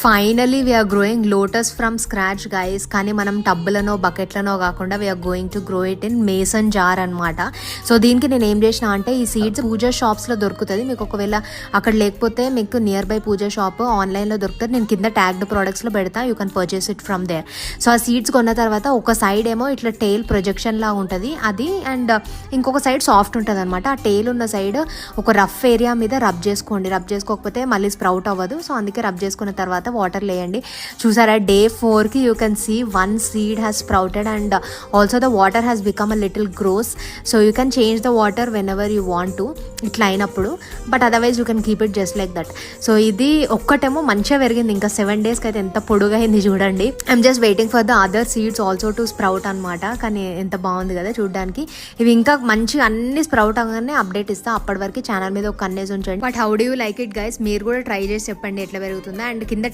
Finally we are growing lotus from scratch guys. కానీ మనం టబ్బులనో బకెట్లనో కాకుండా we are going to grow it in mason jar అనమాట. సో దీనికి నేను ఏం చేసిన అంటే ఈ సీడ్స్ పూజా షాప్స్లో దొరుకుతుంది. మీకు ఒకవేళ అక్కడ లేకపోతే మీకు నియర్ బై పూజా షాప్ ఆన్లైన్లో దొరుకుతుంది. నేను కింద ట్యాగ్డ్ ప్రోడక్ట్స్లో పెడతా, you can purchase it from there. So ఆ సీడ్స్ కొన్న తర్వాత ఒక సైడ్ ఏమో ఇట్లా టెయిల్ ప్రొజెక్షన్ లా ఉంటుంది అది, అండ్ ఇంకొక సైడ్ సాఫ్ట్ ఉంటుంది అనమాట. ఆ టెయిల్ ఉన్న సైడ్ ఒక రఫ్ ఏరియా మీద రబ్ చేసుకోండి. రబ్ చేసుకోకపోతే మళ్ళీ స్ప్రౌట్ అవ్వదు. సో అందుకే రబ్ చేసుకున్న తర్వాత వాటర్ లేయండి. చూసారా, డే 4కి you can see 1 seed has sprouted and also the water has become a little gross. So you can change the water whenever you want to ఇట్లా అయినప్పుడు, but otherwise you can keep it just like that. So ఇది ఒక్కటేమో మంచిగా పెరిగింది. ఇంకా 7 daysకి అయితే ఎంత పొడుగా అయింది చూడండి. I'm just waiting for the other seeds also to sprout అనమాట. కానీ ఎంత బాగుంది కదా చూడడానికి. ఇవి ఇంకా మంచిగా అన్ని స్ప్రౌట్ అవగానే అప్డేట్ ఇస్తా. అప్పటి వరకు ఛానల్ మీద ఒక కన్నేసి ఉంచండి. But how do you like it guys? మీరు కూడా ట్రై చేసి చెప్పండి ఎట్లా పెరుగుతుందా. అండ్ కింద